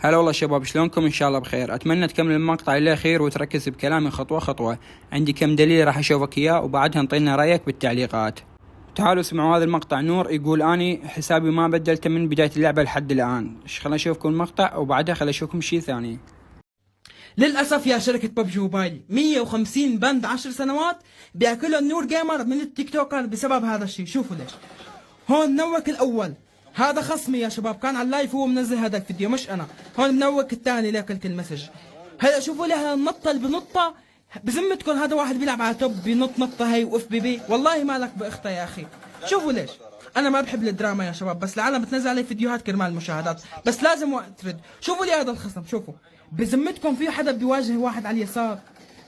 هلا والله شباب، شلونكم؟ ان شاء الله بخير. اتمنى تكمل المقطع الى خير وتركز بكلامي خطوه خطوه. عندي كم دليل راح اشوفك اياه وبعدها انطينا رايك بالتعليقات. تعالوا اسمعوا هذا المقطع. نور يقول اني حسابي ما بدلته من بدايه اللعبه لحد الان. خلنا نشوفكم المقطع وبعدها خلنا نشوفكم شيء ثاني. للأسف يا شركة ببجي موبايل 150 بند 10 سنوات بياكلهم نور جيمر من التيك توكر بسبب هذا الشيء. شوفوا ليش. هون منوك الأول، هذا خصمي يا شباب، كان على اللايف هو منزل هذا الفيديو مش أنا. هون منوك الثاني ليكلت المسج. هلا شوفوا لي هلا النطة اللي بنطة بذمتكم، هذا واحد بيلعب على توب بينط نطة هي واف بي بي، والله مالك بأختها يا أخي. شوفوا ليش. انا ما بحب الدراما يا شباب، بس العالم بتنزل علي فيديوهات كرمال المشاهدات، بس لازم وقت ترد. شوفوا لي هذا الخصم، شوفوا بذمتكم في حدا بيواجه واحد على اليسار؟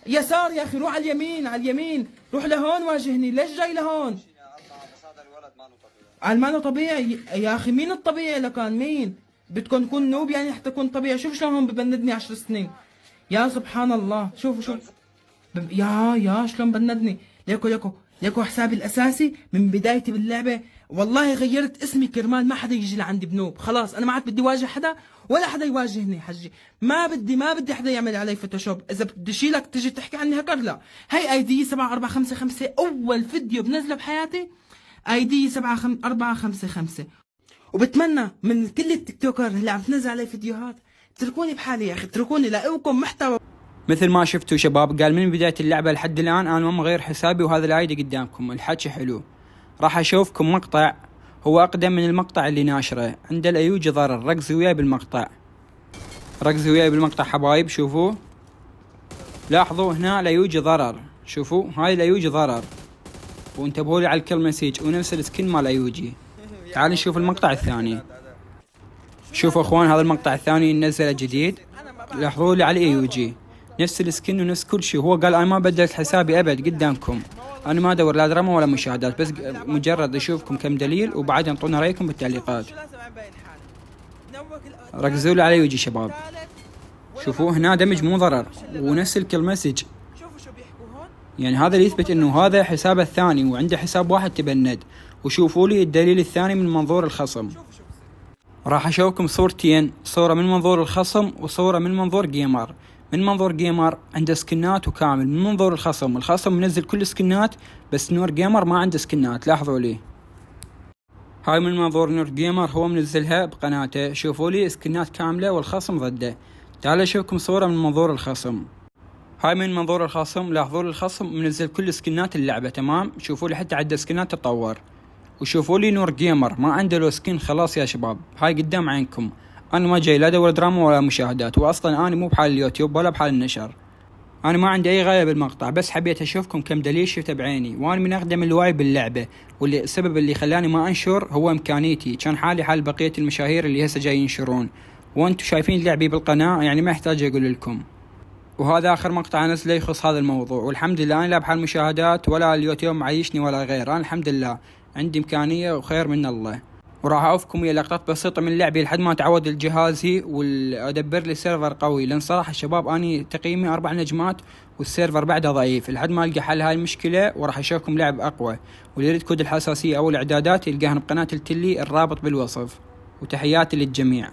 يسار يا اخي، روح على اليمين، على اليمين، روح لهون واجهني، ليش جاي لهون؟ على المانو طبيعي يا اخي، مين الطبيعي لكان مين؟ بدكم تكون نوب يعني حتى تكون طبيعي؟ شوف شلون هون ببندني 10 سنين، يا سبحان الله. شوفوا شوف يا شلون بندني. ليكو حسابي الاساسي من بدايتي باللعبه، والله غيرت اسمي كرمال ما حدا يجي لعندي بنوب. خلاص انا ما عاد بدي واجه حدا ولا حدا يواجهني حجي. ما بدي حدا يعمل علي فوتوشوب. اذا بدي شيلك تجي تحكي عني هكر، لا. هي اي دي 7455، اول فيديو بنزله بحياتي اي دي 7455. وبتمنى من كل التيك توكر اللي عم تنزل علي فيديوهات اتركوني بحالي يا اخي، اتركوني لاقيكم محتوى. مثل ما شفتوا شباب، قال من بدايه اللعبه لحد الان انا ما مغير حسابي، وهذا الايدي قدامكم. الحكي حلو. راح اشوفكم مقطع هو اقدم من المقطع اللي ناشره. عنده لا يوجد ضرر. ركزوا وياي بالمقطع، ركزوا وياي بالمقطع حبايب. شوفوا، لاحظوا هنا لا يوجد ضرر. شوفوا هاي لا يوجد ضرر، وانتبهوا لي على الكل مسيج ونفس السكن مال ايوجي. تعالوا نشوف المقطع الثاني. شوفوا اخوان، هذا المقطع الثاني نزله جديد. لاحظوا لي على ايوجي نفس السكن ونفس كل شيء. هو قال انا ما بدلت حسابي ابد قدامكم. انا ما ادور لا دراما ولا مشاهدات، بس مجرد اشوفكم كم دليل وبعدها انطونا رايكم بالتعليقات. ركزوا لي على ايوجي شباب. شوفوا هنا دمج مو ضرر ونفس الكل مسج. يعني هذا اللي يثبت انه هذا حسابه الثاني وعنده حساب واحد تبند. وشوفوا لي الدليل الثاني من منظور الخصم. راح اشوفكم صورتين، صورة من منظور الخصم وصورة من منظور جيمر. من منظور جيمر عنده سكنات وكامل. من منظور الخصم منزل كل سكنات، بس نور جيمر ما عنده سكنات. لاحظوا لي هاي من منظور نور جيمر، هو منزلها بقناته. شوفوا لي سكنات كاملة والخصم ضده. تعالوا اشوفكم صورة من منظور الخصم. هاي من منظور الخصم. لاحظوا لي الخصم منزل كل سكنات اللعبة تمام. شوفوا لي حتى عدة سكنات تطور. وشوفوا لي نور جيمر ما عنده لو سكين. خلاص يا شباب، هاي قدام عينكم. انا ما جاي لا ادور دراما ولا مشاهدات، واصلا انا مو بحال اليوتيوب ولا بحال النشر. انا ما عندي اي غايه بالمقطع، بس حبيت اشوفكم كم دليل شفته بعيني. وانا من اقدم الوعي باللعبه، واللي السبب اللي خلاني ما انشر هو امكانيتي. كان حالي حال بقيه المشاهير اللي هسه جاي ينشرون، وانتم شايفين لعبي بالقناه، يعني ما يحتاج اقول لكم. وهذا اخر مقطع انزله يخص هذا الموضوع. والحمد لله انا لا بحال مشاهدات ولا اليوتيوب معيشني ولا غير. انا الحمد لله عندي امكانيه وخير من الله. وراح اوفكم ويا لقطات بسيطه من لعبي لحد ما اتعود لجهازي وادبر لي سيرفر قوي. لان صراحه الشباب اني تقييمي 4 نجمات والسيرفر بعده ضعيف. لحد ما القى حل هاي المشكله وراح اشوفكم لعب اقوى. واللي يريد كود الحساسيه او الاعدادات يلقاها بقناه التلي، الرابط بالوصف. وتحياتي للجميع.